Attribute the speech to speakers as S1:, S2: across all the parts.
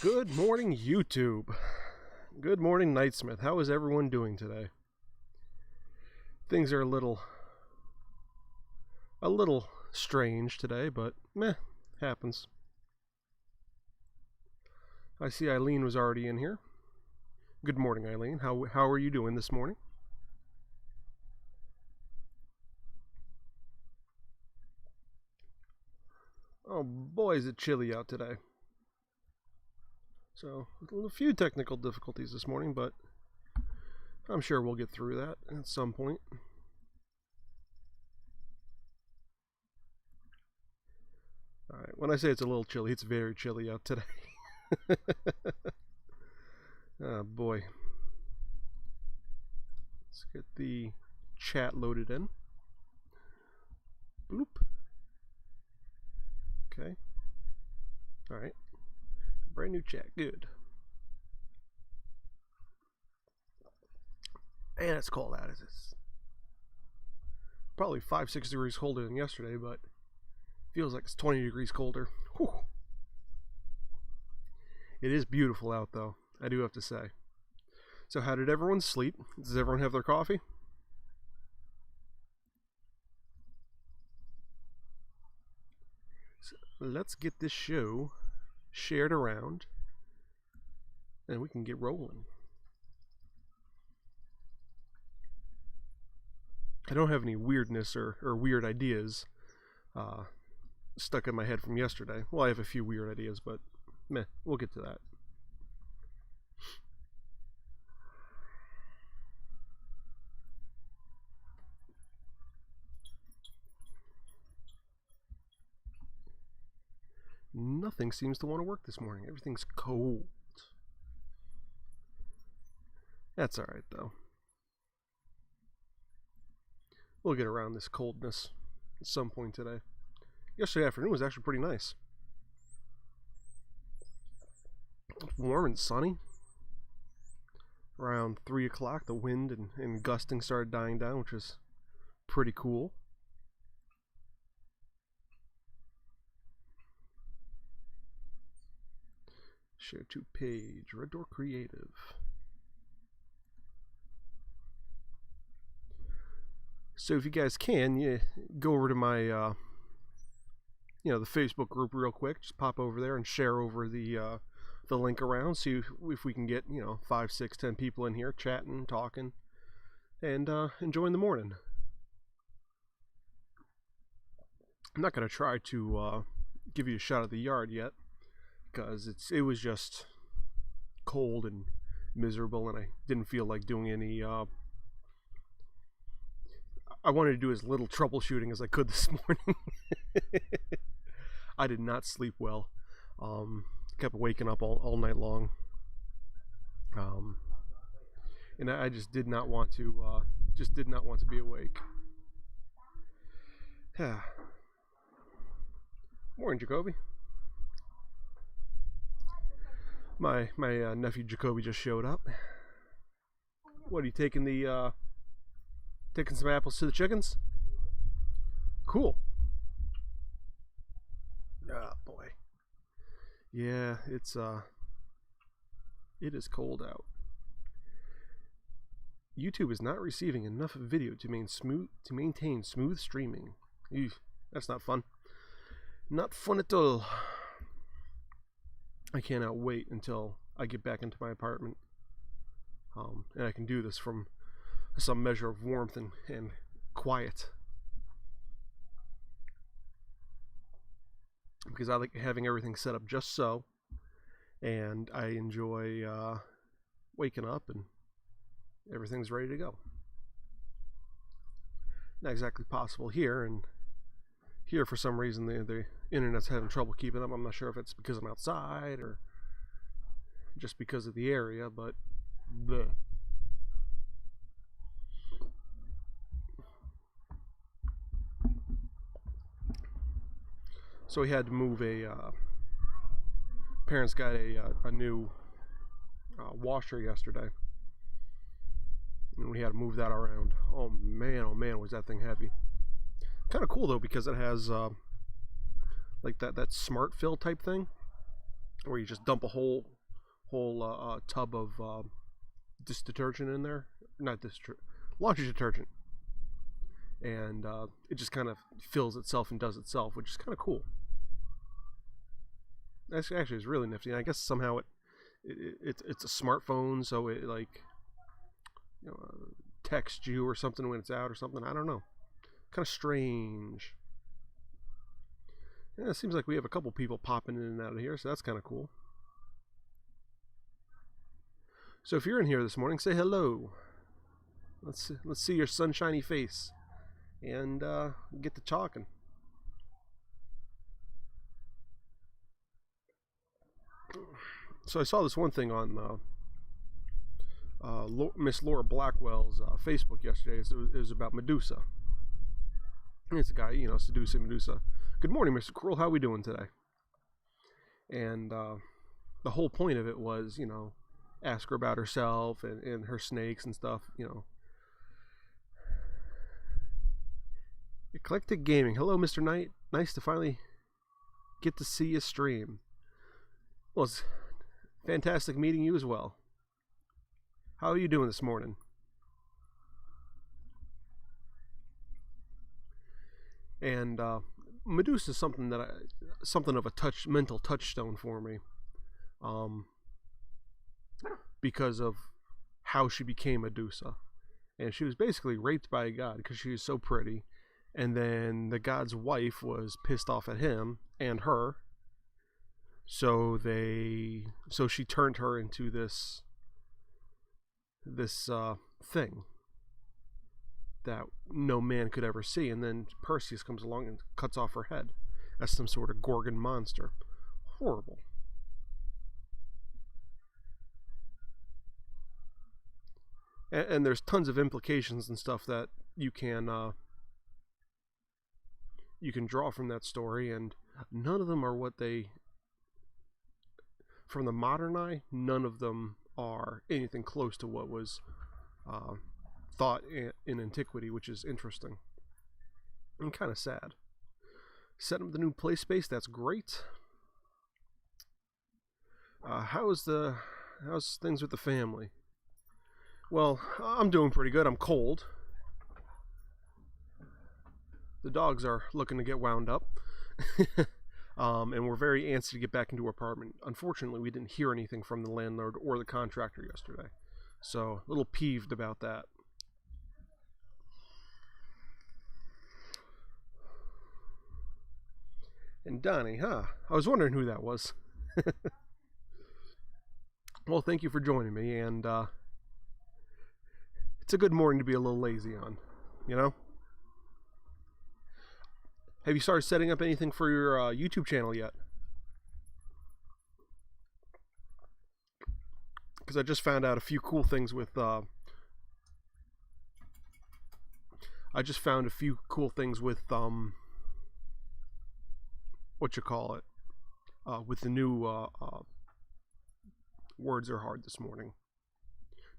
S1: Good morning, YouTube. Good morning, Nightsmith. How is everyone doing today? Things are a little strange today, but meh, happens. I see Eileen was already in here. Good morning, Eileen. How are you doing this morning? Oh boy, is it chilly out today. So, a few technical difficulties this morning, but I'm sure we'll get through that at some point. Alright, when I say it's a little chilly, it's very chilly out today. Oh boy. Let's get the chat loaded in. Bloop. Okay. Alright. Brand new chat. Good. And it's cold out. It's probably 5-6 degrees colder than yesterday, but feels like it's 20 degrees colder. Whew. It is beautiful out, though, I do have to say. So how did everyone sleep? Does everyone have their coffee? So let's get this show shared around, and we can get rolling. I don't have any weirdness or weird ideas stuck in my head from yesterday. Well, I have a few weird ideas, but meh, we'll get to that. Nothing seems to want to work this morning. Everything's cold. That's alright, though. We'll get around this coldness at some point today. Yesterday afternoon was actually pretty nice. Warm and sunny. Around 3 o'clock, the wind and gusting started dying down, which was pretty cool. Share to page, Red Door Creative. So if you guys can, go over to my, the Facebook group real quick. Just pop over there and share over the link around. See if we can get 5, 6, 10 people in here chatting, talking, and enjoying the morning. I'm not gonna try to give you a shot of the yard yet, because it was just cold and miserable, and I didn't feel like doing any. I wanted to do as little troubleshooting as I could this morning. I did not sleep well. Kept waking up all night long. And I just did not want to. Just did not want to be awake. Morning, Jacoby. My nephew Jacoby just showed up. What are you taking taking some apples to the chickens? Cool. Oh boy. Yeah, it is cold out. YouTube is not receiving enough video to maintain smooth streaming. Eesh, that's not fun. Not fun at all. I cannot wait until I get back into my apartment, and I can do this from some measure of warmth and quiet, because I like having everything set up just so, and I enjoy waking up and everything's ready to go. Not exactly possible here, and here for some reason the internet's having trouble keeping up. I'm not sure if it's because I'm outside or just because of the area, but bleh. So we had to move parents got a new washer yesterday, and we had to move that around. Oh man, was that thing heavy. Kind of cool though, because it has like that smart fill type thing. where you just dump a whole tub of dish detergent in there, not dish laundry detergent, and it just kind of fills itself and does itself, which is kind of cool. Actually, it's really nifty. And I guess somehow it's a smartphone, so it like texts you or something when it's out or something. I don't know. Kind of strange. Yeah, it seems like we have a couple people popping in and out of here, so that's kind of cool. So if you're in here this morning, say hello. Let's see your sunshiny face and get to talking. So I saw this one thing on Miss Laura Blackwell's Facebook yesterday. It was about Medusa. It's a guy, seducing Medusa. Good morning, Mr. Cruel. How are we doing today? And the whole point of it was, ask her about herself and her snakes and stuff, Eclectic Gaming. Hello, Mr. Knight. Nice to finally get to see you stream. Well, it's fantastic meeting you as well. How are you doing this morning? And Medusa is something of a mental touchstone for me, because of how she became Medusa, and she was basically raped by a god because she was so pretty, and then the god's wife was pissed off at him and her, so she turned her into this thing that no man could ever see, and then Perseus comes along and cuts off her head as some sort of Gorgon monster. Horrible. And there's tons of implications and stuff that you can draw from that story, and none of them are what they, from the modern eye, none of them are anything close to what was thought in antiquity, which is interesting and kind of sad. Setting up the new play space, that's great. How's things with the family? Well, I'm doing pretty good. I'm cold. The dogs are looking to get wound up. And we're very antsy to get back into our apartment. Unfortunately, we didn't hear anything from the landlord or the contractor yesterday, so a little peeved about that. And Donnie, huh? I was wondering who that was. Well, thank you for joining me, and it's a good morning to be a little lazy on, Have you started setting up anything for your YouTube channel yet? Because I just found out a few cool things with with the new words are hard this morning,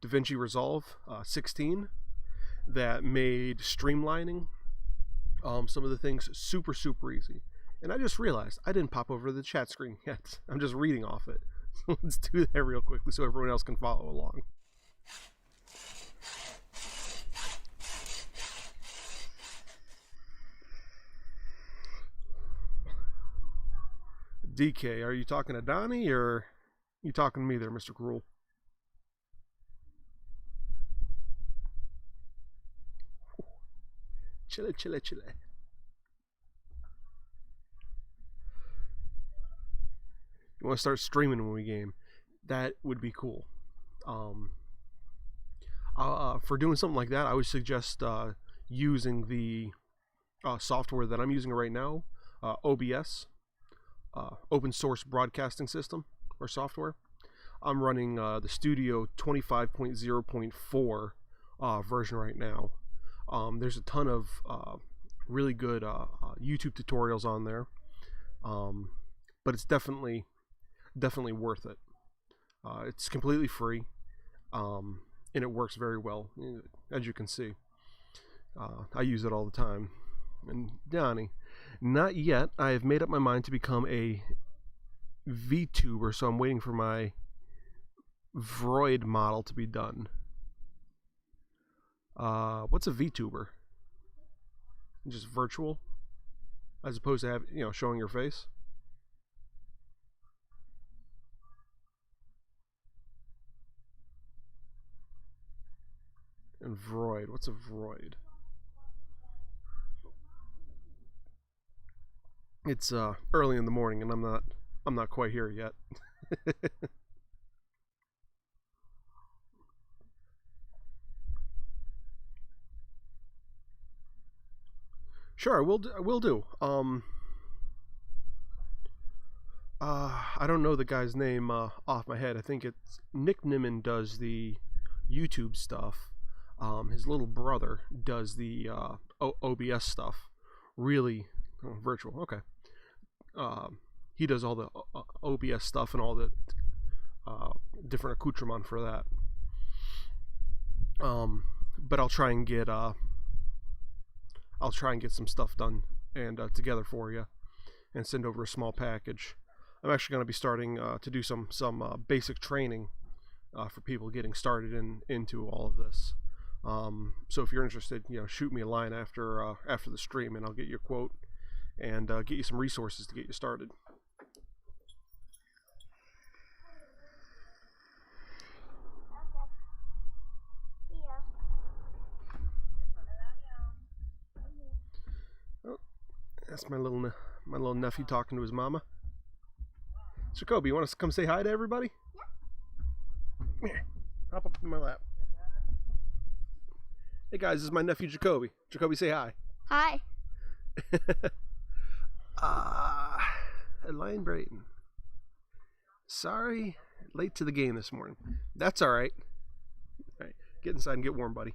S1: DaVinci Resolve 16, that made streamlining some of the things super easy. And I just realized I didn't pop over the chat screen yet. I'm just reading off it. So let's do that real quickly so everyone else can follow along. DK, are you talking to Donnie or you talking to me there, Mr. Cruel? Chile. You want to start streaming when we game? That would be cool. For doing something like that, I would suggest using the software that I'm using right now, OBS, open source broadcasting system or software. I'm running the Studio 25.0.4 version right now. There's a ton of really good YouTube tutorials on there, but it's definitely worth it. It's completely free, and it works very well, as you can see. I use it all the time. And Donnie, not yet. I have made up my mind to become a VTuber, so I'm waiting for my Vroid model to be done. What's a VTuber? Just virtual, as opposed to showing your face. And Vroid, what's a Vroid? It's early in the morning, and I'm not quite here yet. Sure, I will do. I don't know the guy's name off my head. I think it's Nick Nimmin does the YouTube stuff. His little brother does the OBS stuff. Really virtual. Okay. He does all the OBS stuff and all the different accoutrement for that. But I'll try and get some stuff done and together for you, and send over a small package. I'm actually going to be starting to do some basic training for people getting started into all of this. So if you're interested, shoot me a line after the stream, and I'll get you a quote and get you some resources to get you started. Oh, that's my little nephew talking to his mama. Jacoby, you want to come say hi to everybody? Yeah. Come here. Hop up in my lap. Hey guys, this is my nephew Jacoby. Jacoby, say hi.
S2: Hi.
S1: Lion Brayton. Sorry, late to the game this morning. That's all right. All right, get inside and get warm, buddy.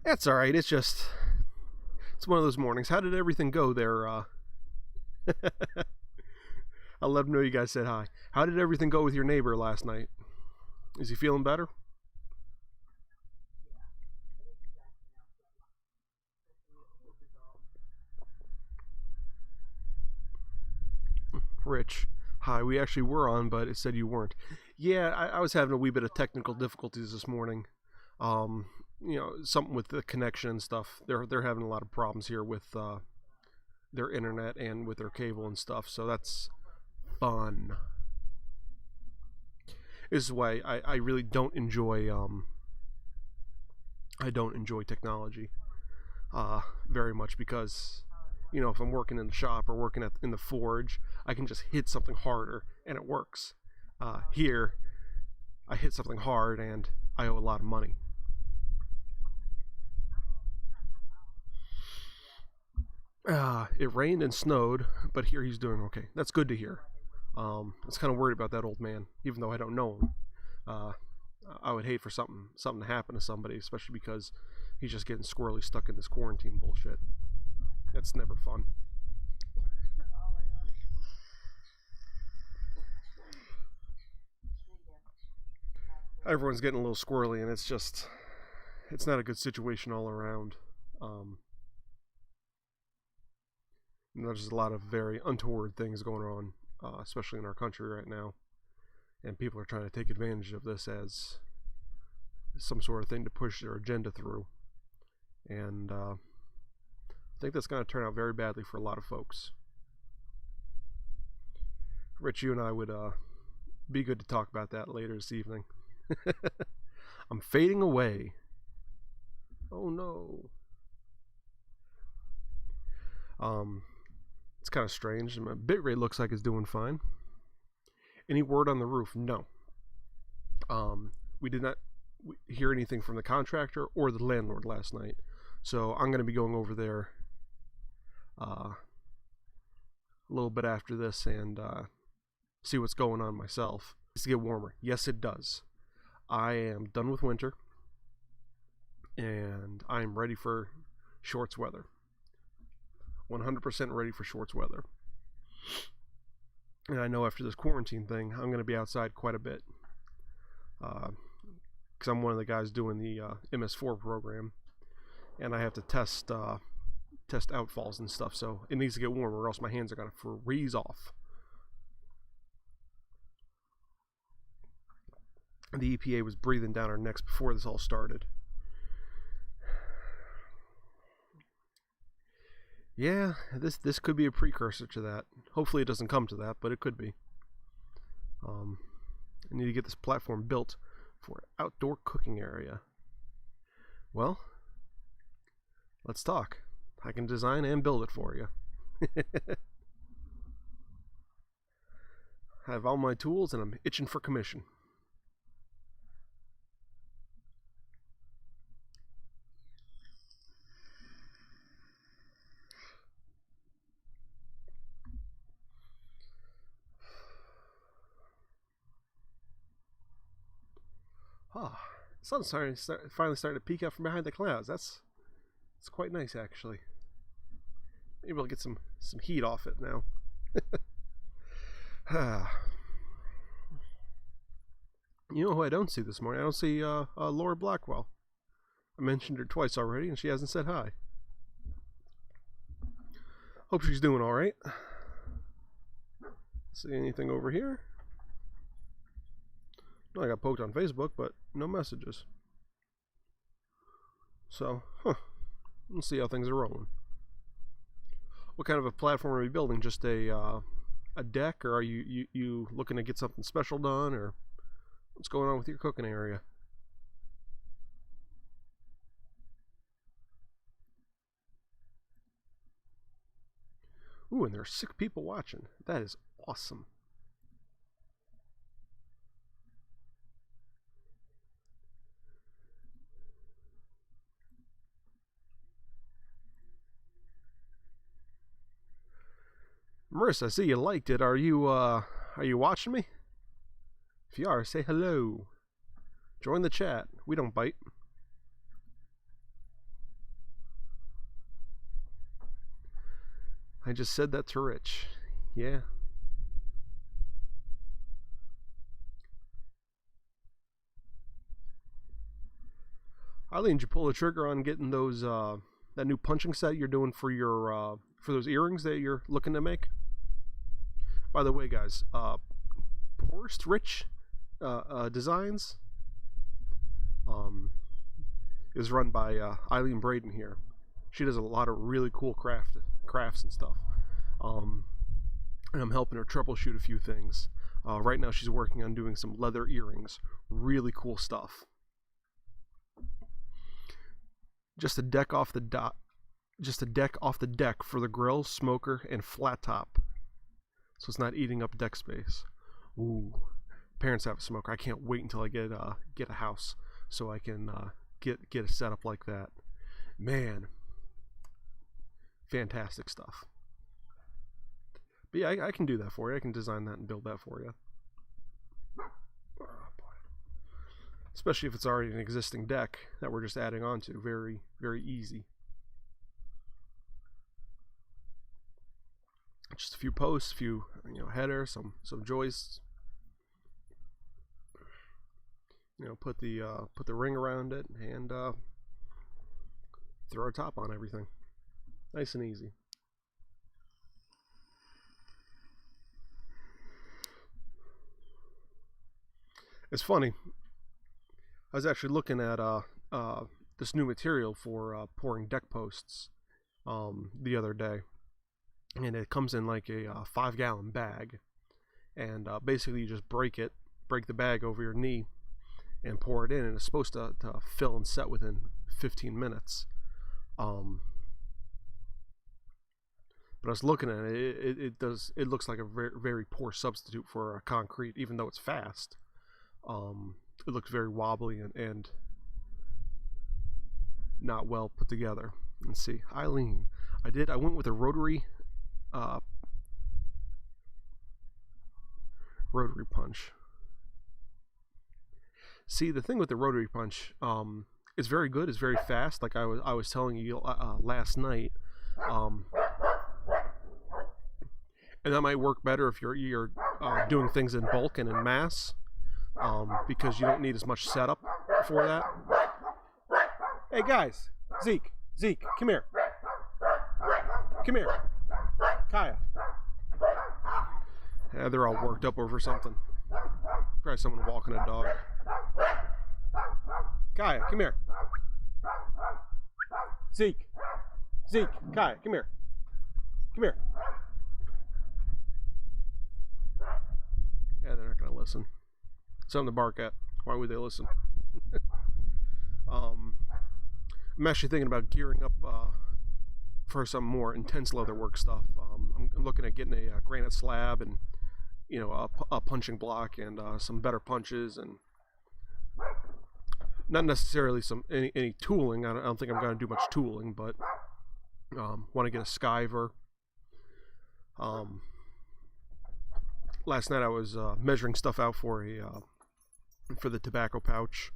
S1: That's all right. It's one of those mornings. How did everything go there? I'll let him know you guys said hi. How did everything go with your neighbor last night? Is he feeling better? Rich, hi. We actually were on, but it said you weren't. Yeah, I was having a wee bit of technical difficulties this morning. Something with the connection and stuff. They're having a lot of problems here with their internet and with their cable and stuff. So that's fun. This is why I really don't enjoy technology very much, because if I'm working in the shop or working in the forge, I can just hit something harder and it works. Here, I hit something hard and I owe a lot of money. It rained and snowed, but here he's doing okay. That's good to hear. I was kind of worried about that old man, even though I don't know him. I would hate for something to happen to somebody, especially because he's just getting squirrely stuck in this quarantine bullshit. That's never fun. Everyone's getting a little squirrely, and it's not a good situation all around. There's a lot of very untoward things going on, especially in our country right now, and people are trying to take advantage of this as some sort of thing to push their agenda through, and I think that's going to turn out very badly for a lot of folks. Rich, you and I would be good to talk about that later this evening. I'm fading away. Oh no. It's kind of strange. My bitrate looks like it's doing fine. Any word on the roof? No. We did not hear anything from the contractor or the landlord last night. So I'm going to be going over there a little bit after this and see what's going on myself. It's to get warmer. Yes, it does. I am done with winter, and I'm ready for shorts weather. 100% ready for shorts weather. And I know after this quarantine thing, I'm going to be outside quite a bit. Because I'm one of the guys doing the MS4 program. And I have to test test outfalls and stuff, so it needs to get warmer or else my hands are going to freeze off. The EPA was breathing down our necks before this all started. Yeah, this could be a precursor to that. Hopefully it doesn't come to that, but it could be. I need to get this platform built for an outdoor cooking area. Well, let's talk. I can design and build it for you. I have all my tools and I'm itching for commission. Ah, the sun's finally starting to peek out from behind the clouds. It's quite nice, actually. Maybe I'll get some heat off it now. You know who I don't see this morning? I don't see Laura Blackwell. I mentioned her twice already, and she hasn't said hi. Hope she's doing all right. See anything over here? I got poked on Facebook, but no messages. So, let's see how things are rolling. What kind of a platform are you building? Just a deck, or are you looking to get something special done, or what's going on with your cooking area? Ooh, and there are 6 people watching. That is awesome. Marissa, I see you liked it. Are you watching me? If you are, say hello. Join the chat. We don't bite. I just said that to Rich. Yeah. Eileen, did you pull the trigger on getting those that new punching set you're doing for your for those earrings that you're looking to make? By the way, guys, Poorest Rich Designs is run by Eileen Braden here. She does a lot of really cool crafts and stuff. And I'm helping her troubleshoot a few things. Right now she's working on doing some leather earrings. Really cool stuff. Just a deck off the deck for the grill, smoker, and flat top. So it's not eating up deck space. Ooh, parents have a smoker. I can't wait until I get a house so I can get a setup like that. Man, fantastic stuff. But yeah, I can do that for you. I can design that and build that for you. Oh, boy. Especially if it's already an existing deck that we're just adding on to. Very, very easy. Just a few posts, a few headers, some joists. Put the ring around it and throw a top on everything. Nice and easy. It's funny. I was actually looking at this new material for pouring deck posts the other day. And it comes in like a 5-gallon bag, and basically you just break the bag over your knee and pour it in, and it's supposed to fill and set within 15 minutes. But I was looking at it, it looks like a very, very poor substitute for a concrete, even though it's fast. It looks very wobbly and not well put together. Let's see, Eileen, I went with a rotary punch. See, the thing with the rotary punch, it's very good. It's very fast. Like I was telling you last night, and that might work better if you're doing things in bulk and in mass, because you don't need as much setup for that. Hey guys, Zeke, come here. come here. Kaya. Yeah, they're all worked up over something. Probably someone walking a dog. Kaya, come here. Zeke, Kaya, come here. Come here. Yeah, they're not gonna listen. Something to bark at. Why would they listen? I'm actually thinking about gearing up for some more intense leatherwork stuff. I'm looking at getting a granite slab and a punching block and some better punches, and not necessarily any tooling. I don't think I'm going to do much tooling, but want to get a skiver. Last night I was measuring stuff out for the tobacco pouch.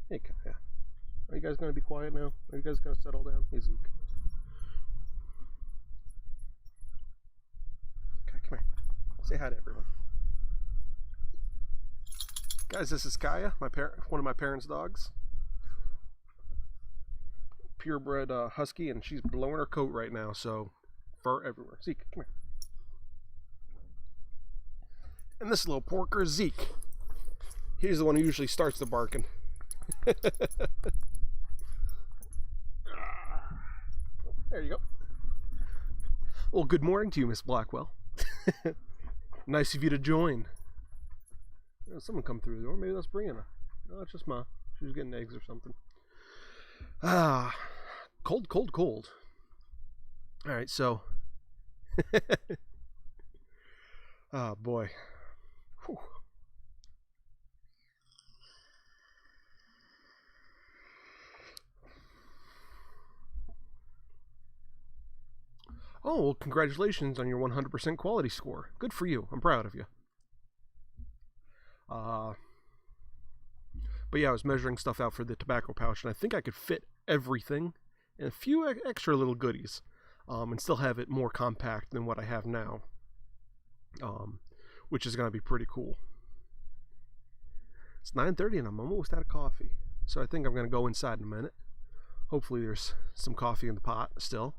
S1: Hey, Kaya. Are you guys going to be quiet now? Are you guys going to settle down? Hey, Zeke. Okay, come here. Say hi to everyone. Guys, this is Kaya, one of my parents' dogs. Purebred husky, and she's blowing her coat right now, so fur everywhere. Zeke, come here. And this little porker is Zeke. He's the one who usually starts the barking. There you go. Well, good morning to you, Miss Blackwell. Nice of you to join. Someone come through the door. Maybe that's Brianna. No, it's just Ma. She was getting eggs or something. Cold. All right, so. Oh, boy. Whew. Oh, well, congratulations on your 100% quality score. Good for you. I'm proud of you. But yeah, I was measuring stuff out for the tobacco pouch, and I think I could fit everything and a few extra little goodies, and still have it more compact than what I have now, which is going to be pretty cool. It's 9:30 and I'm almost out of coffee, so I think I'm going to go inside in a minute. Hopefully there's some coffee in the pot still.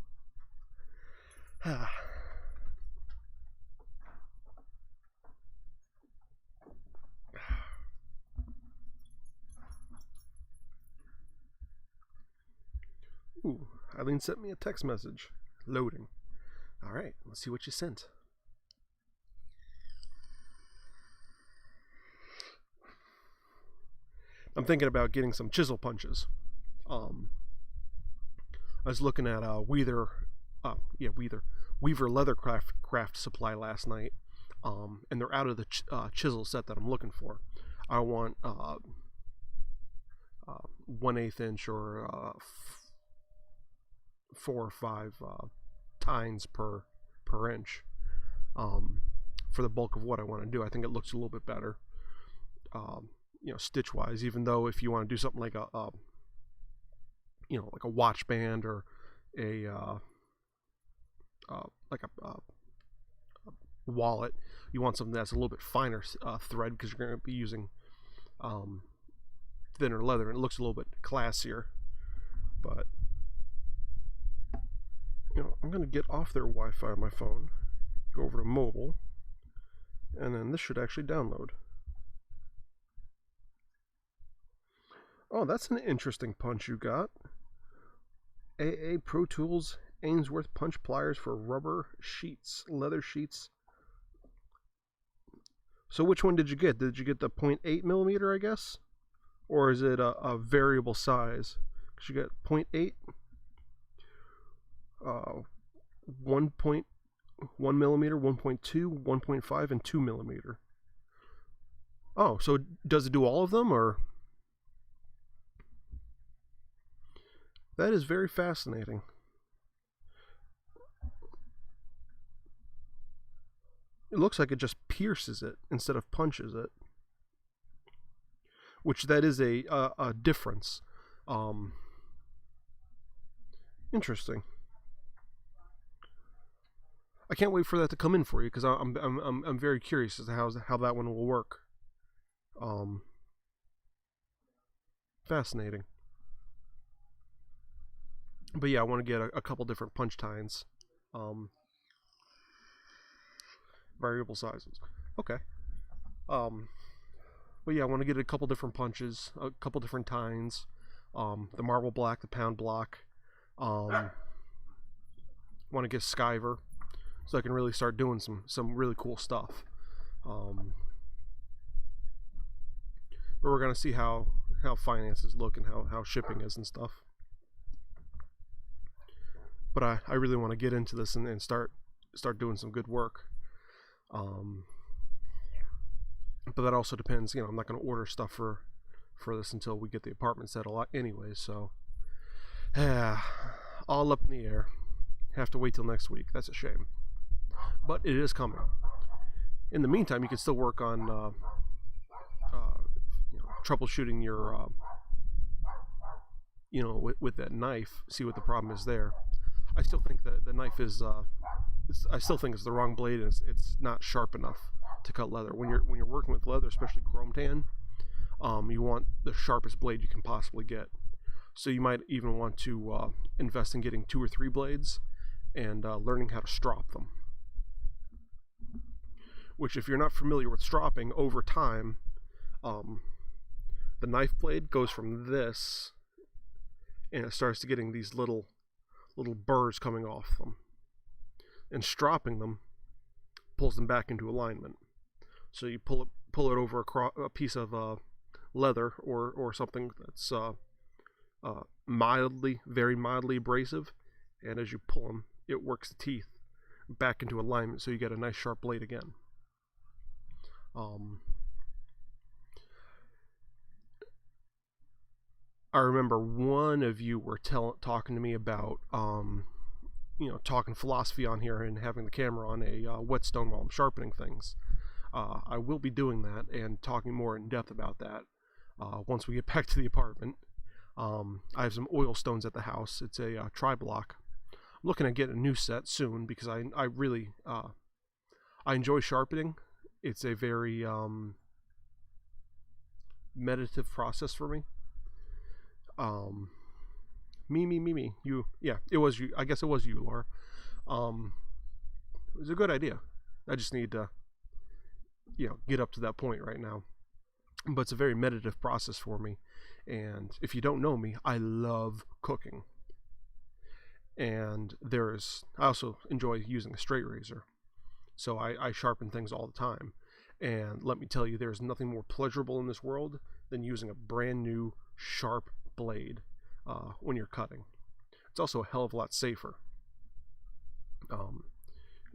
S1: Ooh, Eileen sent me a text message. Loading. Alright, let's see what you sent. I'm thinking about getting some chisel punches. I was looking at Weaver Leathercraft Supply last night, and they're out of the chisel set that I'm looking for. I want 1/8 inch or 4 or 5 tines per inch for the bulk of what I want to do. I think it looks a little bit better, stitch wise. Even though if you want to do something like a watch band or a wallet, you want something that's a little bit finer thread, because you're going to be using thinner leather, and it looks a little bit classier. But I'm going to get off their Wi-Fi on my phone, go over to mobile, and then this should actually download. Oh, that's an interesting punch you got. AA Pro Tools Ainsworth punch pliers for rubber sheets, leather sheets. So which one did you get? Did you get the 0.8 millimeter, I guess? Or is it a variable size? Because you got 0.8, 1.1 millimeter, 1.2, 1.5, and 2 millimeter. Oh, so does it do all of them, or? That is very fascinating. It looks like it just pierces it instead of punches it, which that is a difference. Interesting. I can't wait for that to come in for you, because I'm very curious as to how that one will work. Fascinating. But yeah, I want to get a couple different punch tines. Variable sizes. Okay. Um, but yeah, I want to get a couple different punches, a couple different tines. The marble black, the pound block. Want to get Skyver, so I can really start doing some really cool stuff. But we're gonna see how finances look and how shipping is and stuff. But I really want to get into this and start doing some good work. But that also depends. I'm not going to order stuff for this until we get the apartment settled anyway. So, all up in the air. Have to wait till next week. That's a shame. But it is coming. In the meantime, you can still work on troubleshooting your with that knife. See what the problem is there. I still think that the knife is I still think it's the wrong blade, and it's not sharp enough to cut leather. When you're working with leather, especially chrome tan, you want the sharpest blade you can possibly get. So you might even want to invest in getting 2 or 3 blades and learning how to strop them. Which, if you're not familiar with stropping, over time, the knife blade goes from this, and it starts to getting these little burrs coming off them. And stropping them pulls them back into alignment. So you pull it over a piece of leather or something that's very mildly abrasive, and as you pull them, it works the teeth back into alignment, so you get a nice sharp blade again. I remember one of you were talking to me about talking philosophy on here and having the camera on a whetstone while I'm sharpening things. I will be doing that and talking more in depth about that once we get back to the apartment. I have some oil stones at the house. It's a tri-block. I'm looking at getting a new set soon because I really I enjoy sharpening. It's a very meditative process for me. Me. You, yeah, it was you. I guess it was you, Laura. It was a good idea. I just need to, get up to that point right now. But it's a very meditative process for me. And if you don't know me, I love cooking. And I also enjoy using a straight razor. So I sharpen things all the time. And let me tell you, there's nothing more pleasurable in this world than using a brand new sharp blade when you're cutting. It's also a hell of a lot safer.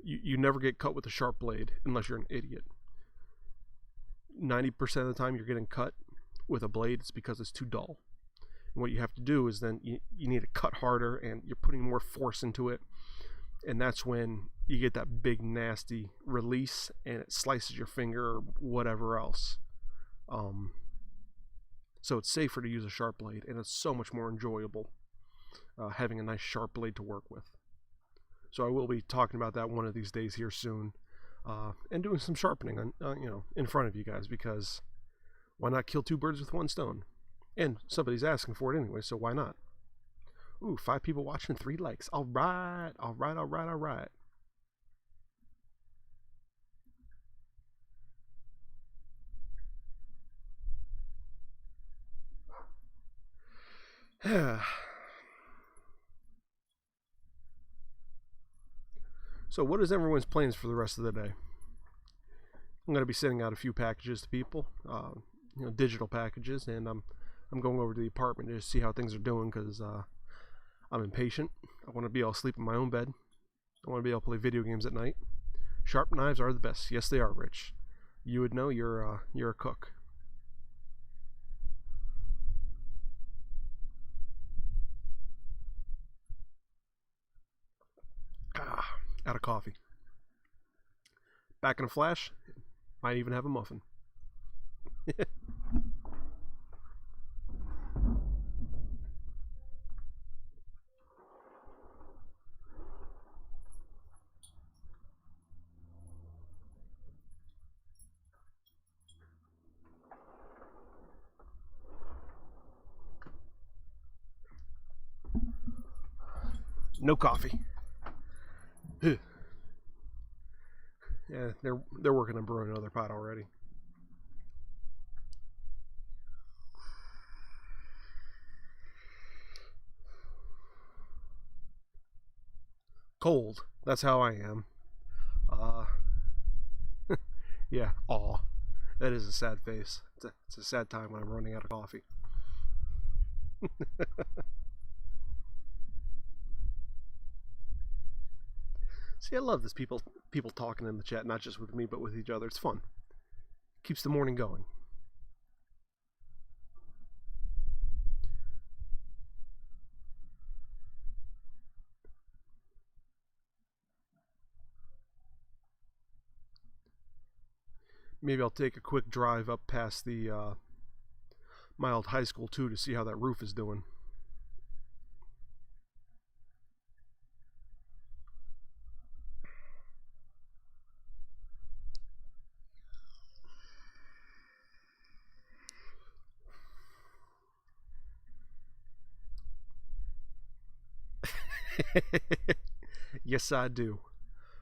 S1: You never get cut with a sharp blade unless you're an idiot. 90% of the time you're getting cut with a blade, it's because it's too dull. And what you have to do is then you need to cut harder, and you're putting more force into it. And that's when you get that big nasty release, and it slices your finger or whatever else. So it's safer to use a sharp blade, and it's so much more enjoyable having a nice sharp blade to work with. So I will be talking about that one of these days here soon, and doing some sharpening in front of you guys, because why not kill 2 birds with 1 stone? And somebody's asking for it anyway, so why not? Ooh, 5 people watching, 3 likes. All right. So what is everyone's plans for the rest of the day? I'm going to be sending out a few packages to people, digital packages, and I'm going over to the apartment to see how things are doing, because I'm impatient. I want to be able to sleep in my own bed. I want to be able to play video games at night. Sharp knives are the best. Yes, they are, Rich. You would know. You're a cook. Out of coffee. Back in a flash. Might even have a muffin. No coffee. Yeah, they're working on brewing another pot already. Cold. That's how I am. Uh, yeah. Aw. That is a sad face. It's a sad time when I'm running out of coffee. See, I love this people talking in the chat, not just with me, but with each other. It's fun. Keeps the morning going. Maybe I'll take a quick drive up past the my old high school too to see how that roof is doing. Yes, I do.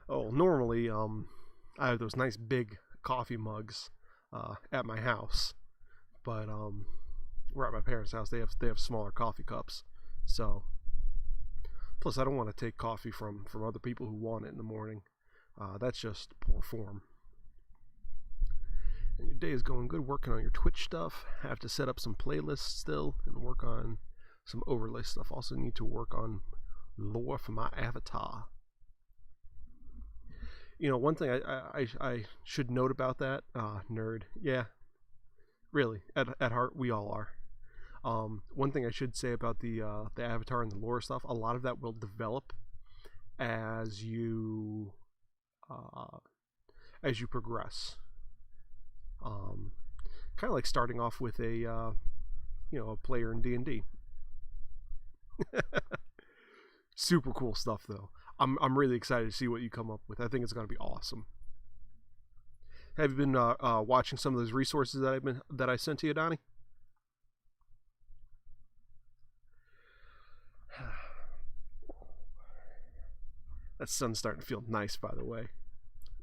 S1: Oh, normally, I have those nice big coffee mugs at my house, but we're at my parents' house. They have smaller coffee cups, so plus I don't want to take coffee from other people who want it in the morning. That's just poor form. And your day is going good. Working on your Twitch stuff. Have to set up some playlists still and work on some overlay stuff. Also need to work on lore for my avatar. You know, one thing I should note about that, nerd. Yeah, really, at heart, we all are. One thing I should say about the avatar and the lore stuff, a lot of that will develop as you uh, progress. Kind of like starting off with a a player in D&D. Super cool stuff though. I'm really excited to see what you come up with. I think it's going to be awesome. Have you been watching some of those resources that I sent to you, Donnie? That sun's starting to feel nice, by the way.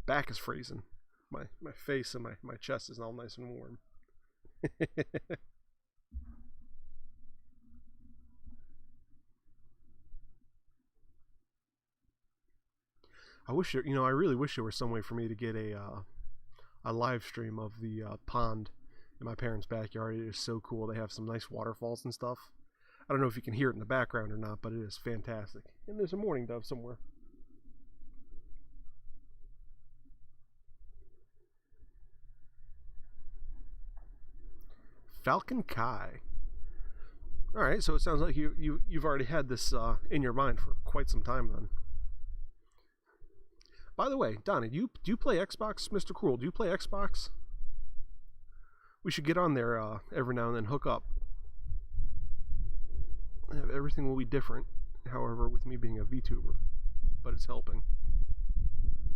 S1: Back is freezing. My face and my chest is all nice and warm. I really wish there was some way for me to get a live stream of the pond in my parents' backyard. It is so cool. They have some nice waterfalls and stuff. I don't know if you can hear it in the background or not, but it is fantastic. And there's a mourning dove somewhere. Falcon Kai. All right, so it sounds like you've already had this in your mind for quite some time then. By the way, Donnie, do you play Xbox, Mr. Cruel? Do you play Xbox? We should get on there every now and then, hook up. Everything will be different, however, with me being a VTuber, but it's helping.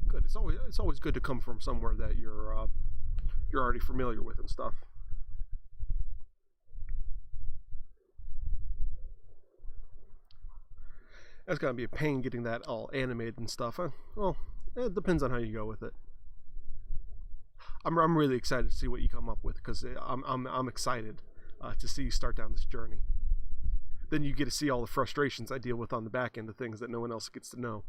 S1: Good. It's always good to come from somewhere that you're already familiar with and stuff. That's gonna be a pain getting that all animated and stuff. Well, it depends on how you go with it. I'm really excited to see what you come up with because I'm excited to see you start down this journey. Then you get to see all the frustrations I deal with on the back end of things that no one else gets to know.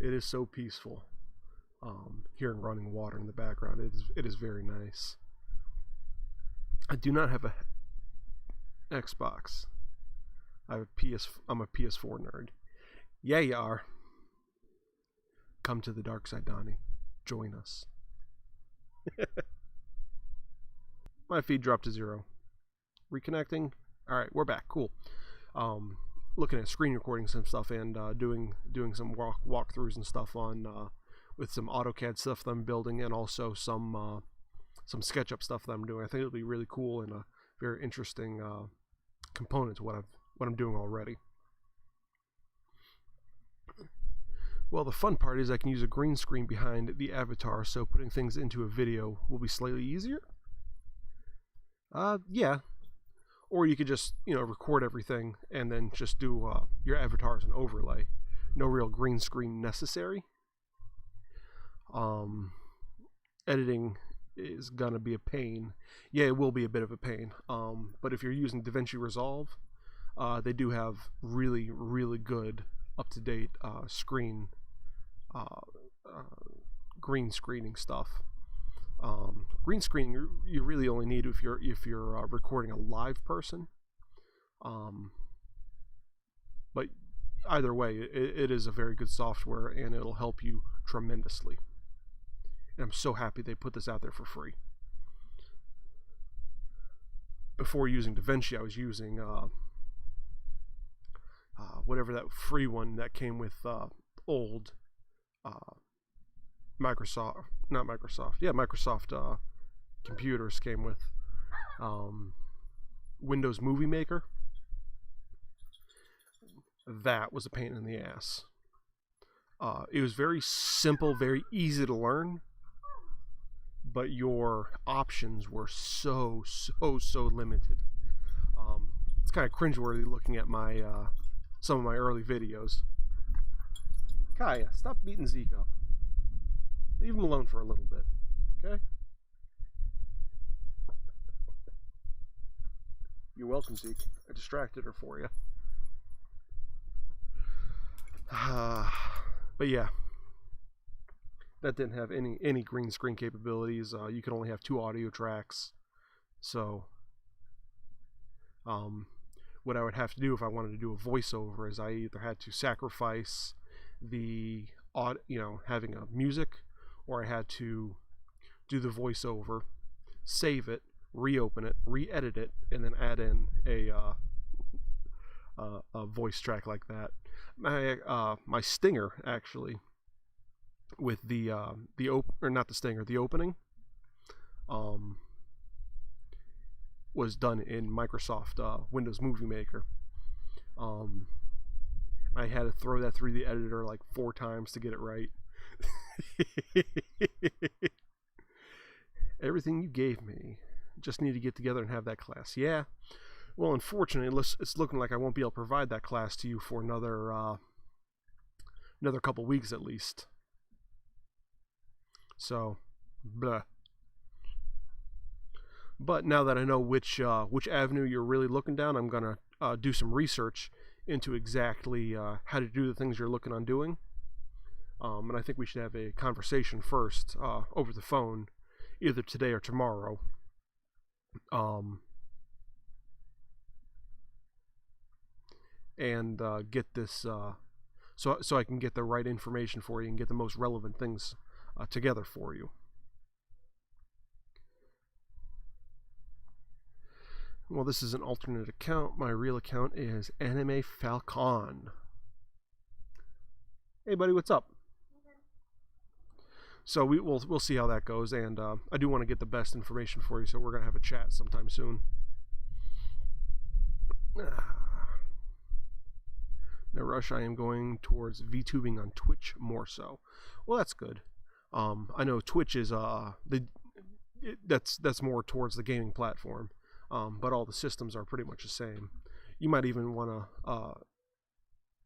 S1: It is so peaceful. Hearing running water in the background, it is very nice. I do not have a Xbox. I'm a PS4 nerd. Yeah, you are. Come to the dark side, Donnie. Join us. My feed dropped to 0. Reconnecting. All right, we're back. Cool. Looking at screen recordings and stuff, and doing some walkthroughs and stuff on with some AutoCAD stuff that I'm building, and also some SketchUp stuff that I'm doing. I think it'll be really cool and a very interesting component to what what I'm doing already. Well, the fun part is I can use a green screen behind the avatar, so putting things into a video will be slightly easier. Yeah. Or you could just, record everything and then just do your avatar as an overlay. No real green screen necessary. Editing is gonna be a pain. Yeah, it will be a bit of a pain. But if you're using DaVinci Resolve, they do have really, really good, up-to-date green screening stuff. Green screening you really only need if you're recording a live person. But either way, it is a very good software, and it'll help you tremendously. And I'm so happy they put this out there for free. Before using DaVinci, I was using whatever that free one that came with old Microsoft computers came with. Windows Movie Maker. That was a pain in the ass. It was very simple, very easy to learn, but your options were so limited. It's kind of cringeworthy looking at my some of my early videos. Kaya, stop beating Zeke up. Leave him alone for a little bit, okay? You're welcome, Zeke. I distracted her for you. But yeah, that didn't have any green screen capabilities. You could only have 2 audio tracks. So, what I would have to do if I wanted to do a voiceover is I either had to sacrifice the having a music, or I had to do the voiceover, save it, reopen it, re-edit it, and then add in a voice track like that. My stinger actually, with the opening, was done in Microsoft Windows Movie Maker. I had to throw that through the editor like 4 times to get it right. Everything you gave me. Just need to get together and have that class. Yeah. Well, unfortunately, it's looking like I won't be able to provide that class to you for another couple weeks at least. So, blah. But now that I know which avenue you're really looking down, I'm gonna do some research into exactly how to do the things you're looking on doing. And I think we should have a conversation first over the phone, either today or tomorrow. And get this so I can get the right information for you and get the most relevant things together for you. Well, this is an alternate account. My real account is Anime Falcon. Hey, buddy, what's up? So we'll see how that goes, and I do want to get the best information for you, so we're gonna have a chat sometime soon. No rush. I am going towards VTubing on Twitch more so. Well, that's good. I know Twitch is that's more towards the gaming platform, but all the systems are pretty much the same. You might even want to,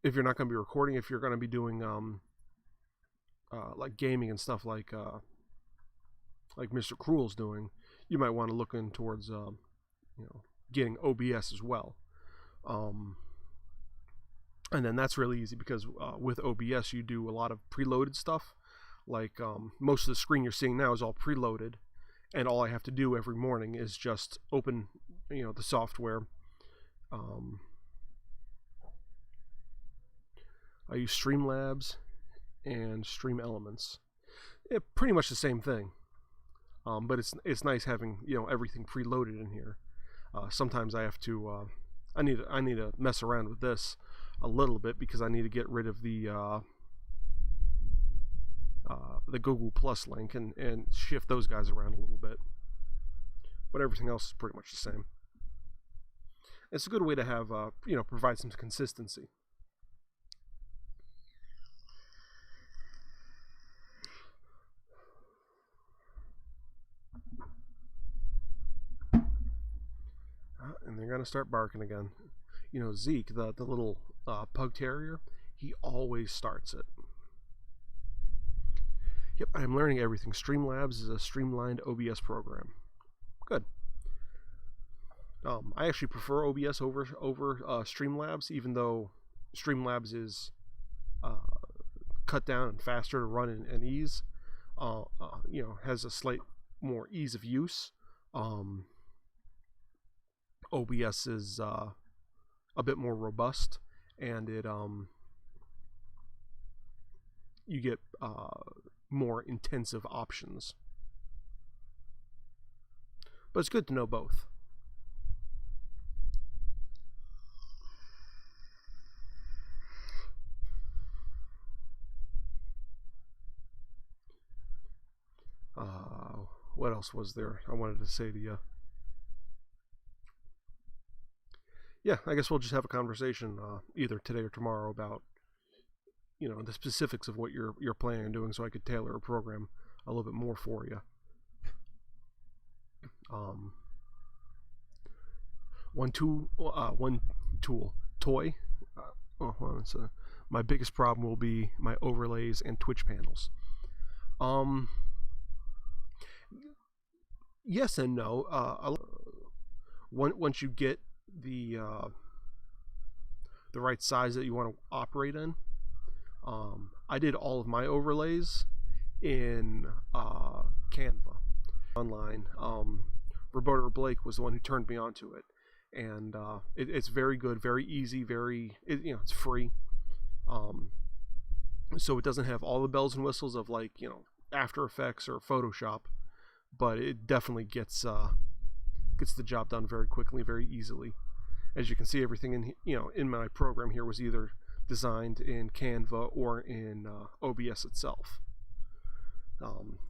S1: if you're not going to be recording, if you're going to be doing like gaming and stuff like Mr. Cruel's doing, you might want to look in towards getting OBS as well. And then that's really easy because with OBS you do a lot of preloaded stuff. Like most of the screen you're seeing now is all preloaded, and all I have to do every morning is just open the software. I use Streamlabs and Stream Elements. Pretty much the same thing, but it's nice having everything preloaded in here. Sometimes I have to I need to mess around with this a little bit because I need to get rid of the Google Plus link and shift those guys around a little bit. But everything else is pretty much the same. it's a good way to have, provide some consistency. And they're going to start barking again. Zeke, the little pug terrier, he always starts it. Yep, I'm learning everything. Streamlabs is a streamlined OBS program. Good. I actually prefer OBS over Streamlabs, even though Streamlabs is cut down and faster to run and ease. Has a slight more ease of use. OBS is a bit more robust, and it you get more intensive options. But it's good to know both. What else was there I wanted to say to you? Yeah, I guess we'll just have a conversation either today or tomorrow about the specifics of what you're planning on doing, so I could tailor a program a little bit more for you. One toy. My biggest problem will be my overlays and Twitch panels. Yes and no. Once you get the right size that you want to operate in, I did all of my overlays in Canva online. Roberta Blake was the one who turned me onto it, and it's very good, very easy, it's free. So it doesn't have all the bells and whistles of After Effects or Photoshop, but it definitely gets the job done very quickly, very easily. As you can see, everything in my program here was either designed in Canva or in OBS itself,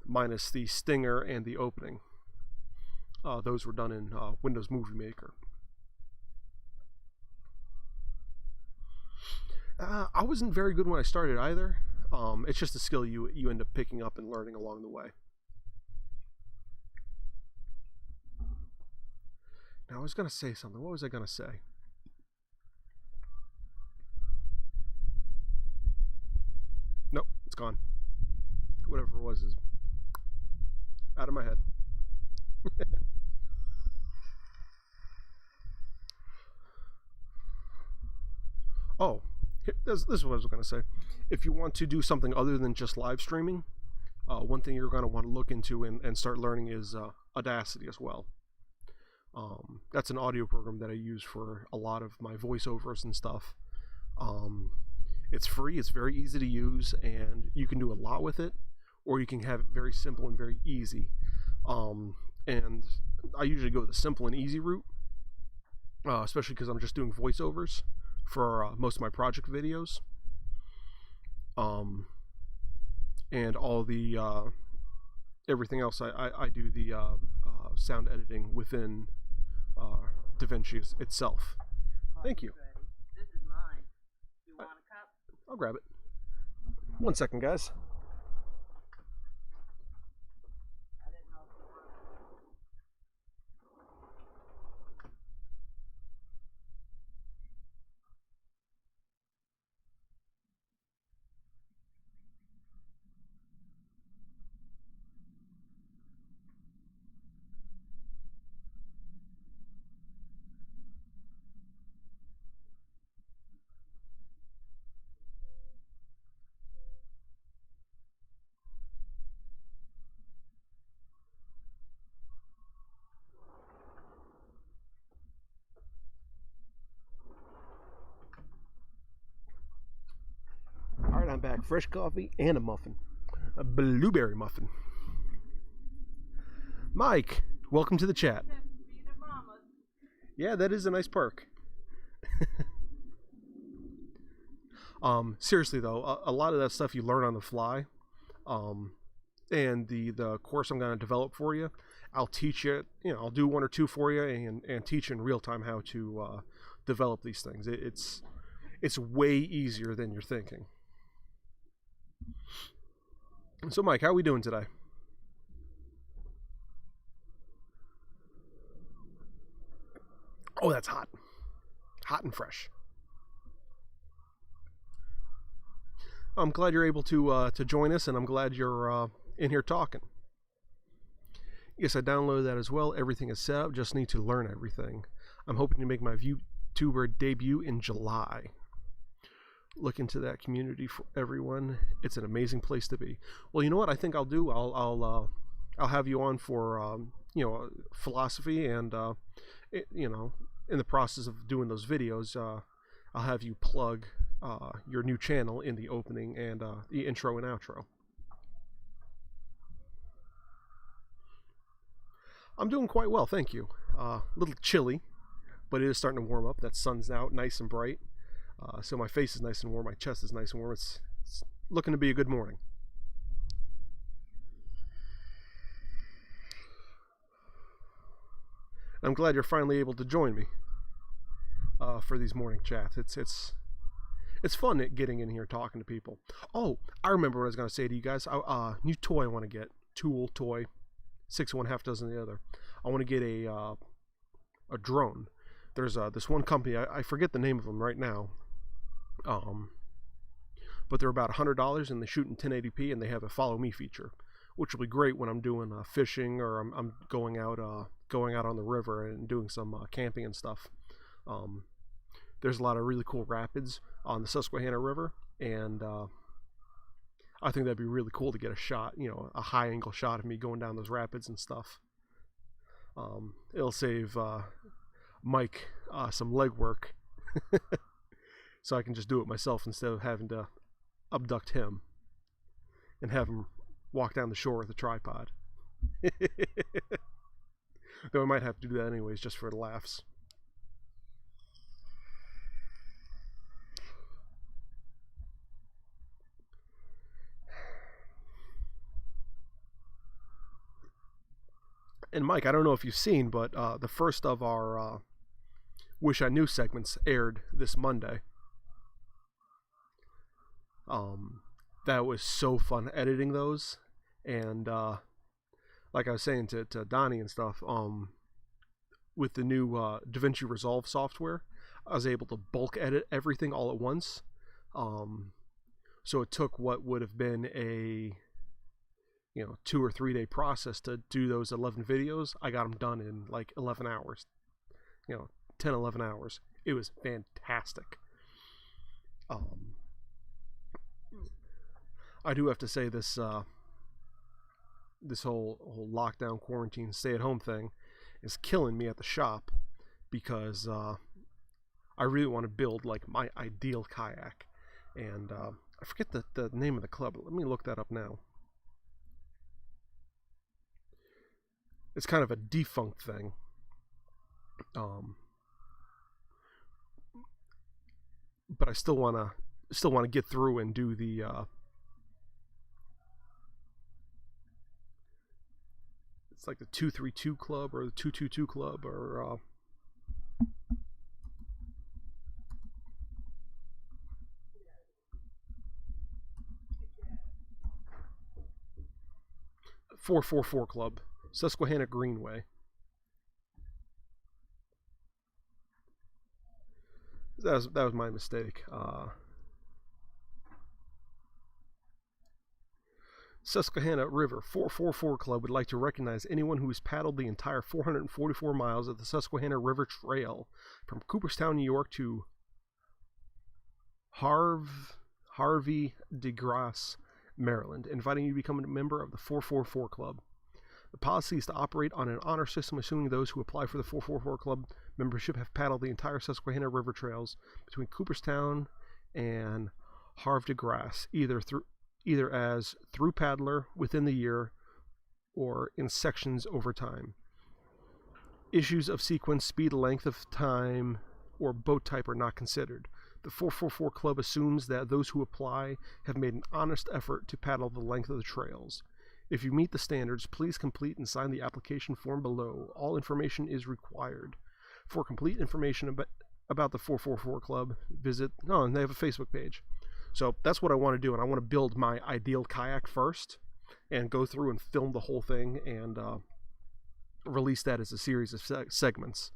S1: minus the stinger and the opening. Those were done in Windows Movie Maker. I wasn't very good when I started either. It's just a skill you end up picking up and learning along the way. Now I was going to say something. What was I going to say? Nope, it's gone. Whatever it was is out of my head. Oh, this is what I was going to say. If you want to do something other than just live streaming, one thing you're going to want to look into and start learning is Audacity as well. That's an audio program that I use for a lot of my voiceovers and stuff. It's free, it's very easy to use, and you can do a lot with it, or you can have it very simple and very easy. And I usually go the simple and easy route, especially because I'm just doing voiceovers for most of my project videos. And all the everything else, I do the sound editing within DaVinci itself. Thank you.
S2: This is mine. You want a cup?
S1: I'll grab it. 1 second, guys.
S2: I didn't know if you wanted.
S1: Alright, I'm back. Fresh coffee and a muffin. A blueberry muffin. Mike, welcome to the chat. Yeah, that is a nice perk. Seriously though, a lot of that stuff you learn on the fly. And the course I'm going to develop for you I'll teach you. I'll do one or two for you and teach in real time how to develop these things. It's way easier than you're thinking. So, Mike, how are we doing today? Oh, that's hot. Hot and fresh. I'm glad you're able to join us, and I'm glad you're in here talking. Yes, I downloaded that as well. Everything is set up. Just need to learn everything. I'm hoping to make my VTuber debut in July. Look into that community for everyone. It's an amazing place to be. Well, you know what I think I'll do? I'll have you on for philosophy, and in the process of doing those videos, I'll have you plug your new channel in the opening and the intro and outro. I'm doing quite well, thank you. A little chilly, but it is starting to warm up. That sun's out nice and bright. So my face is nice and warm, my chest is nice and warm. It's looking to be a good morning. I'm glad you're finally able to join me for these morning chats. It's fun getting in here talking to people. Oh, I remember what I was going to say to you guys. New toy I want to get. Tool, toy, 6 of one, half dozen the other. I want to get a drone. There's this one company, I forget the name of them right now, but they're about $100 and they shoot in 1080p and they have a follow me feature, which will be great when I'm doing fishing or I'm going out on the river and doing some camping and stuff. There's a lot of really cool rapids on the Susquehanna River, and I think that'd be really cool to get a shot, a high angle shot of me going down those rapids and stuff. It'll save Mike some legwork, so I can just do it myself instead of having to abduct him and have him walk down the shore with a tripod. Though I might have to do that anyways, just for the laughs. And Mike, I don't know if you've seen, but the first of our Wish I Knew segments aired this Monday. That was so fun editing those, and like I was saying to Donnie and stuff, with the new DaVinci Resolve software, I was able to bulk edit everything all at once. So it took what would have been a 2 or 3 day process to do those 11 videos. I got them done in like 11 hours, 10, 11 hours. It was fantastic. I do have to say this whole lockdown, quarantine, stay at home thing is killing me at the shop, because I really want to build like my ideal kayak, and I forget the name of the club. Let me look that up now. It's kind of a defunct thing. But I still want to get through and do the it's like the 232 club or the 222 club or 444 club, Susquehanna Greenway. That was my mistake. Susquehanna River 444 Club would like to recognize anyone who has paddled the entire 444 miles of the Susquehanna River Trail from Cooperstown, New York to Harvey de Grasse, Maryland, inviting you to become a member of the 444 Club. The policy is to operate on an honor system, assuming those who apply for the 444 Club membership have paddled the entire Susquehanna River trails between Cooperstown and Havre de Grace, either as through paddler within the year or in sections over time. Issues of sequence, speed, length of time, or boat type are not considered. The 444 Club assumes that those who apply have made an honest effort to paddle the length of the trails. If you meet the standards, please complete and sign the application form below. All information is required. For complete information about the 444 Club, visit... Oh, and they have a Facebook page. So that's what I want to do, and I want to build my ideal kayak first and go through and film the whole thing and release that as a series of segments.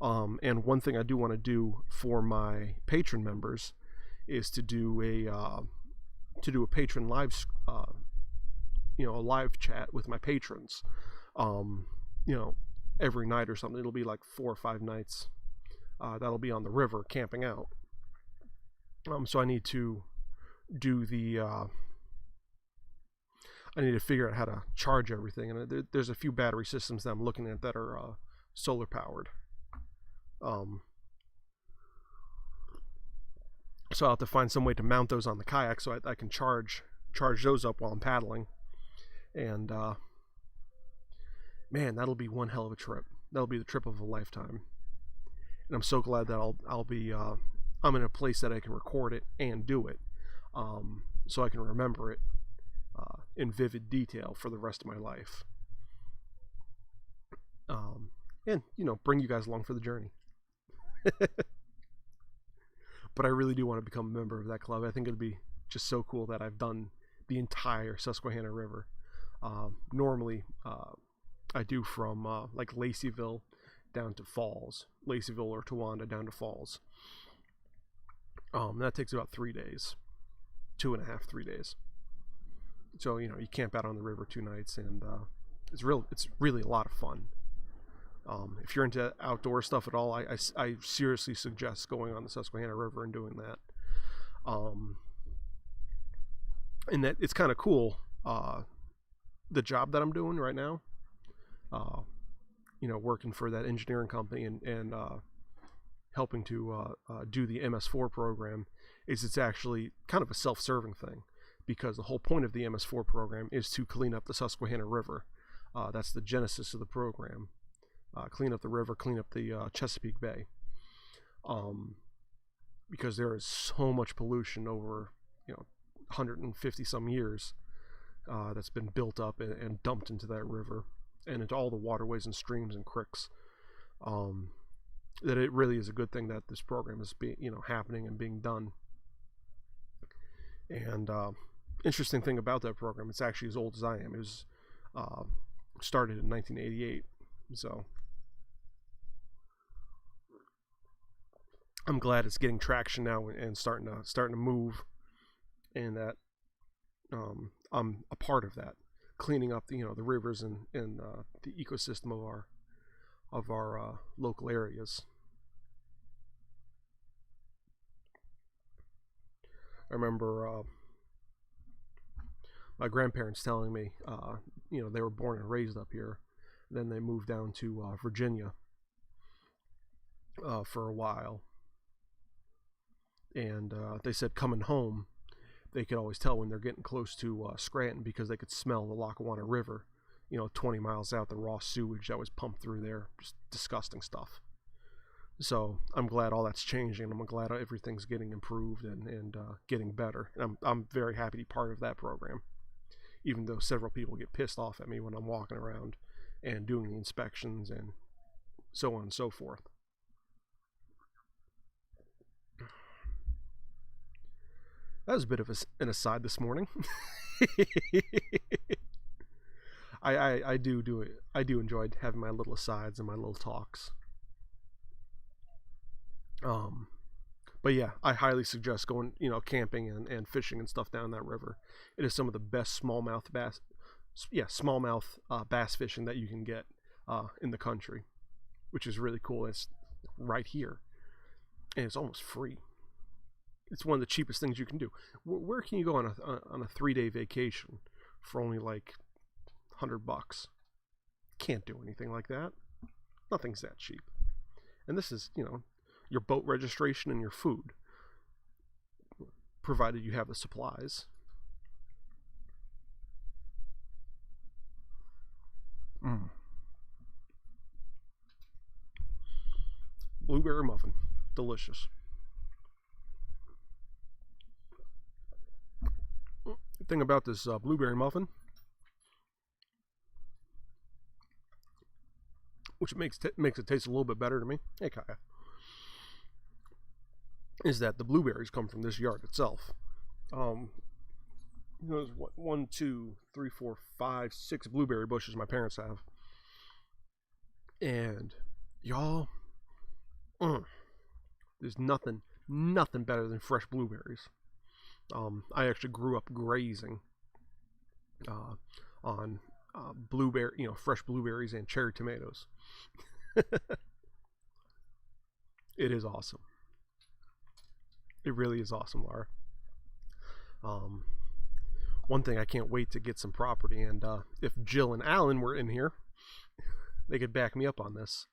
S1: And one thing I do want to do for my patron members is to do a patron live, a live chat with my patrons. Every night or something. It'll be like 4 or 5 nights. That'll be on the river camping out. So I need to do I need to figure out how to charge everything, and there's a few battery systems that I'm looking at that are solar powered. So I'll have to find some way to mount those on the kayak so I can charge those up while I'm paddling. And man, that'll be one hell of a trip. That'll be the trip of a lifetime. And I'm so glad that I'm in a place that I can record it and do it, so I can remember it in vivid detail for the rest of my life. And bring you guys along for the journey. But I really do want to become a member of that club. I think it'd be just so cool that I've done the entire Susquehanna River. Normally, I do from like Laceyville down to Falls, Laceyville or Towanda down to Falls. That takes about 3 days, 2.5, 3 days. So you camp out on the river 2 nights, and it's really a lot of fun. If you're into outdoor stuff at all, I seriously suggest going on the Susquehanna River and doing that. And that it's kind of cool. The job that I'm doing right now, working for that engineering company and helping to do the MS4 program, it's actually kind of a self-serving thing, because the whole point of the MS4 program is to clean up the Susquehanna River. That's the genesis of the program. Clean up the river, clean up the Chesapeake Bay, because there is so much pollution over 150 some years that's been built up and dumped into that river and into all the waterways and streams and creeks, that it really is a good thing that this program is happening and being done. And interesting thing about that program, it's actually as old as I am. It was started in 1988, so I'm glad it's getting traction now and starting to move, and that I'm a part of that, cleaning up the rivers and the ecosystem of our local areas. I remember my grandparents telling me, they were born and raised up here. Then they moved down to Virginia for a while. And they said coming home, they could always tell when they're getting close to Scranton, because they could smell the Lackawanna River, 20 miles out, the raw sewage that was pumped through there. Just disgusting stuff. So I'm glad all that's changing. I'm glad everything's getting improved and getting better. And I'm very happy to be part of that program, even though several people get pissed off at me when I'm walking around and doing the inspections and so on and so forth. That was a bit of an aside this morning. I do it. I do enjoy having my little asides and my little talks. But yeah, I highly suggest going, camping and fishing and stuff down that river. It is some of the best smallmouth bass fishing that you can get in the country, which is really cool. It's right here, and it's almost free. It's one of the cheapest things you can do. Where can you go on a 3-day vacation for only like $100? Can't do anything like that. Nothing's that cheap. And this is, your boat registration and your food, provided you have the supplies. Blueberry muffin, delicious. The thing about this blueberry muffin, which makes it taste a little bit better to me. Hey, Kaya. Is that the blueberries come from this yard itself. There's what, 1, 2, 3, 4, 5, 6 blueberry bushes my parents have. And y'all, there's nothing better than fresh blueberries. I actually grew up grazing on fresh blueberries and cherry tomatoes. It is awesome. It really is awesome, Laura. One thing I can't wait to get some property, and if Jill and Alan were in here, they could back me up on this.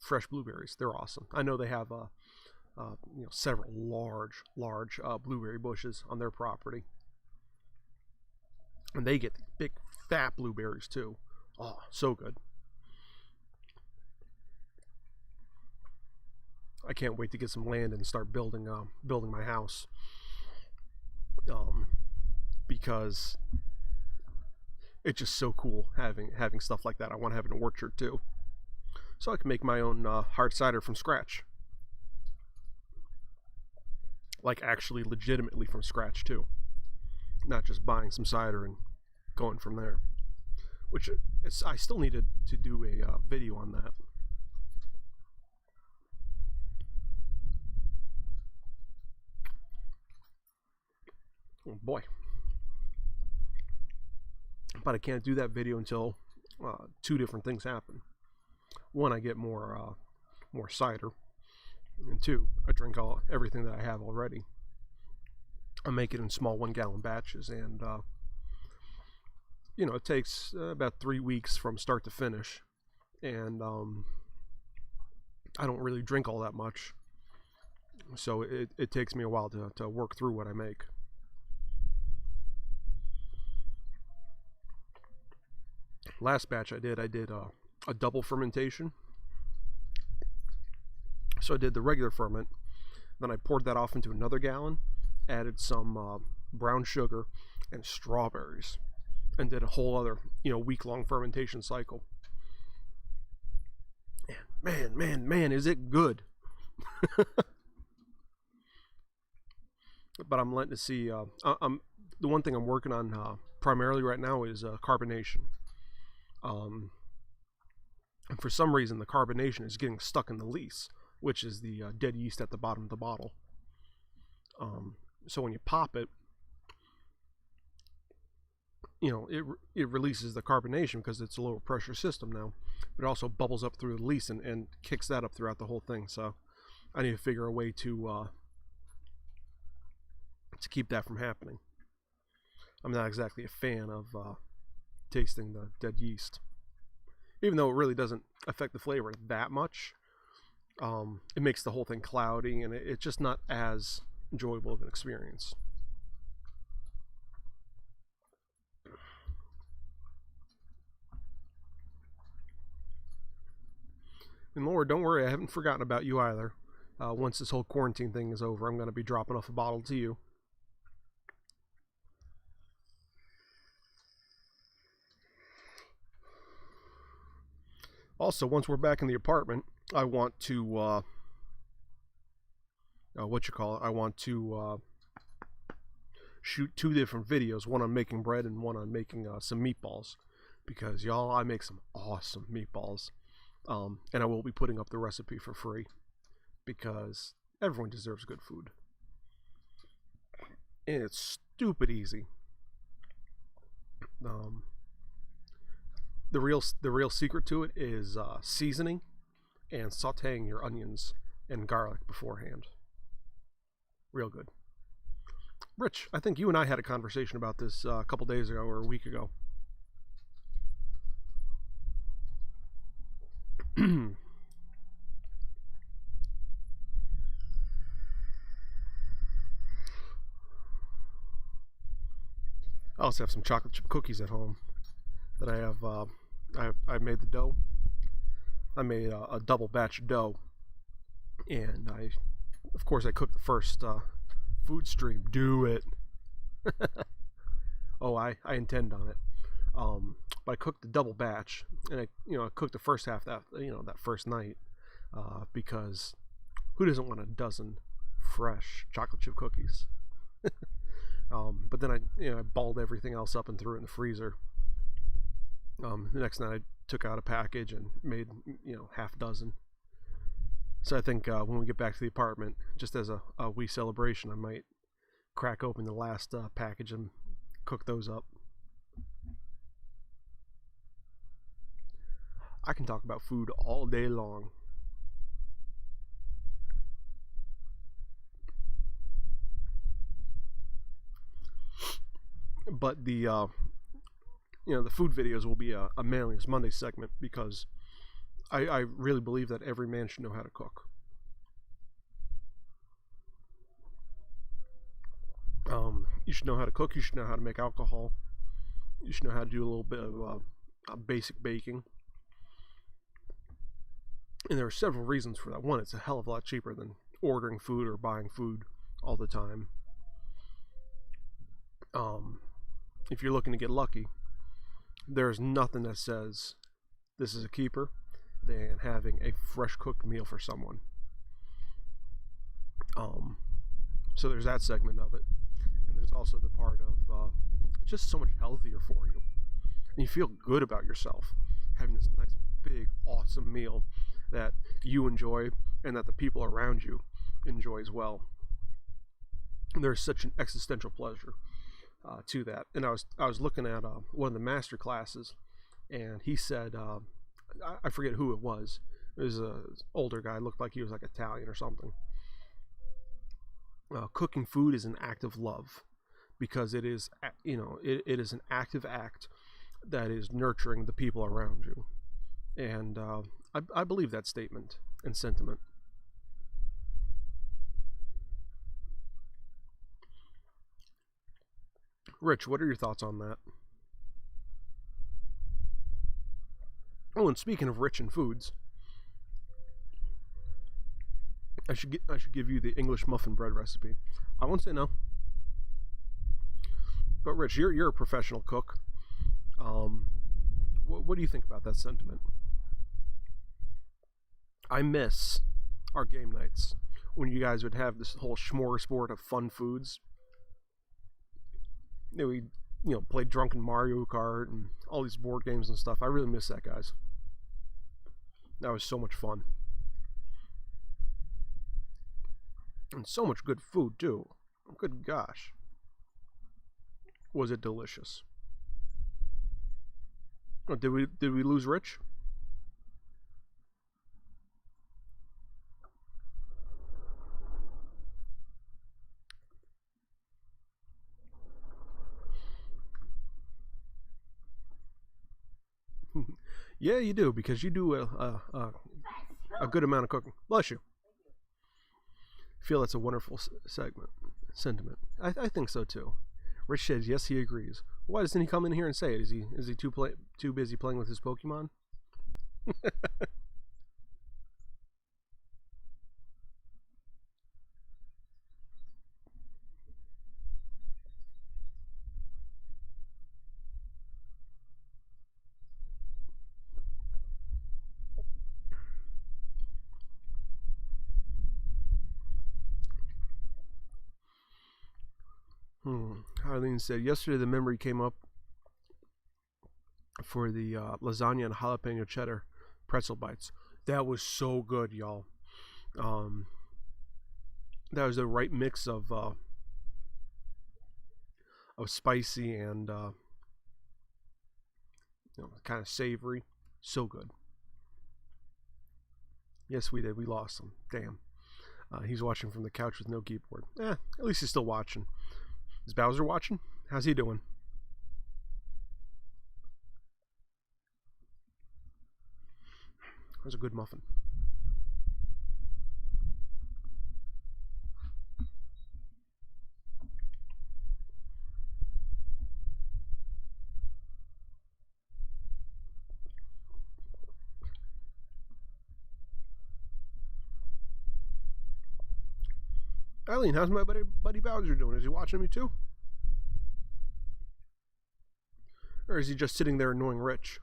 S1: Fresh blueberries, they're awesome. I know they have several large blueberry bushes on their property, and they get big fat blueberries too. Oh, so good. I can't wait to get some land and start building my house. Because it's just so cool having stuff like that. I want to have an orchard too, so I can make my own hard cider from scratch, like actually legitimately from scratch too, not just buying some cider and going from there. Which I still needed to do a video on that. Oh boy. But I can't do that video until 2 different things happen. 1, I get more cider, and 2, I drink everything that I have already. I make it in small 1-gallon batches, and it takes about 3 weeks from start to finish, and I don't really drink all that much, so it takes me a while to work through what I make. Last batch I did a double fermentation. So I did the regular ferment, then I poured that off into another gallon, added some brown sugar and strawberries, and did a whole other week-long fermentation cycle. And man, is it good. But I'm letting to see. The one thing I'm working on primarily right now is carbonation. And for some reason the carbonation is getting stuck in the lees, which is the dead yeast at the bottom of the bottle. So when you pop it, it releases the carbonation because it's a lower pressure system now, but it also bubbles up through the lees and kicks that up throughout the whole thing. So I need to figure a way to keep that from happening. I'm not exactly a fan of tasting the dead yeast, even though it really doesn't affect the flavor that much. It makes the whole thing cloudy, and it's just not as enjoyable of an experience. And Laura, don't worry, I haven't forgotten about you either. Once this whole quarantine thing is over, I'm going to be dropping off a bottle to you. Also, once we're back in the apartment, I want to, I want to shoot 2 different videos, one on making bread and one on making some meatballs, because y'all, I make some awesome meatballs, and I will be putting up the recipe for free, because everyone deserves good food, and it's stupid easy. The real secret to it is seasoning and sauteing your onions and garlic beforehand. Real good. Rich, I think you and I had a conversation about this a couple days ago or a week ago. I also have some chocolate chip cookies at home that I have. I made the dough. I made a double batch dough, and of course, I cooked the first food stream. Do it. Oh, I intend on it. But I cooked the double batch, and I cooked the first half that first night, because who doesn't want a dozen fresh chocolate chip cookies? But then I balled everything else up and threw it in the freezer. The next night I took out a package and made half a dozen. So I think when we get back to the apartment, just as a wee celebration, I might crack open the last package and cook those up. I can talk about food all day long. But the the food videos will be a Manliness Monday segment, because I really believe that every man should know how to cook. You should know how to cook. You should know how to make alcohol. You should know how to do a little bit of basic baking. And there are several reasons for that. One, it's a hell of a lot cheaper than ordering food or buying food all the time. If you're looking to get lucky, there's nothing that says this is a keeper than having a fresh cooked meal for someone. So there's that segment of it, and there's also the part of it's just so much healthier for you, and you feel good about yourself having this nice big awesome meal that you enjoy and that the people around you enjoy as well. And there's such an existential pleasure to that. And I was looking at one of the master classes, and he said, I forget who it was. It was an older guy, looked like he was like Italian or something. Cooking food is an act of love, because it is it is an active act that is nurturing the people around you, and I believe that statement and sentiment. Rich, what are your thoughts on that? Oh, and speaking of rich in foods, I should give you the English muffin bread recipe. I won't say no. But Rich, you're a professional cook. What do you think about that sentiment? I miss our game nights when you guys would have this whole smorgasbord of fun foods. We played drunken Mario Kart and all these board games and stuff. I really miss that, guys. That was so much fun. And so much good food too. Good gosh. Was it delicious? Oh, did we lose Rich? Yeah, you do, because you do a good amount of cooking. Bless you. I feel that's a wonderful sentiment. I think so too. Rich says yes, he agrees. Why doesn't he come in here and say it? Is he too busy playing with his Pokemon? Arlene said yesterday the memory came up for the lasagna and jalapeno cheddar pretzel bites. That was so good, y'all. That was the right mix of spicy and kind of savory. So good. Yes, we did. We lost him. Damn. He's watching from the couch with no keyboard. At least he's still watching. Is Bowser watching? How's he doing? That was a good muffin. Eileen, how's my buddy Bowser doing? Is he watching me too? Or Or is he just sitting there annoying Rich?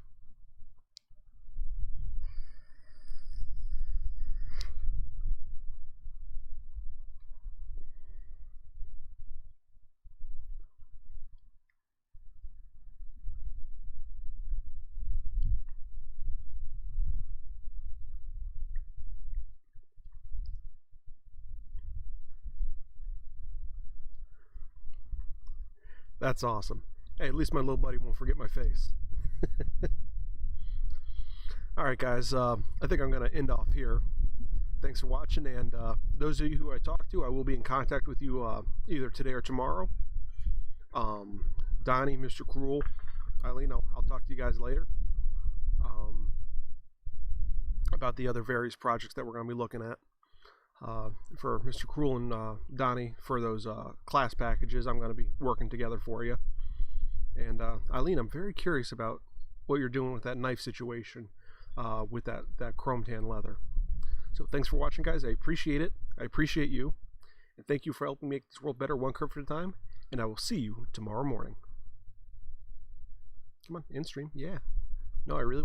S1: That's awesome. Hey, at least my little buddy won't forget my face. All right, guys. I think I'm going to end off here. Thanks for watching, and those of you who I talked to, I will be in contact with you either today or tomorrow. Donnie, Mr. Cruel, Eileen, I'll talk to you guys later about the other various projects that we're going to be looking at. For Mr. Cruel and Donnie, for those class packages, I'm going to be working together for you. And Eileen, I'm very curious about what you're doing with that knife situation with that chrome tan leather. So thanks for watching, guys. I appreciate it. I appreciate you. And thank you for helping make this world better one kerf at a time. And I will see you tomorrow morning. Come on, in stream. Yeah. No, I really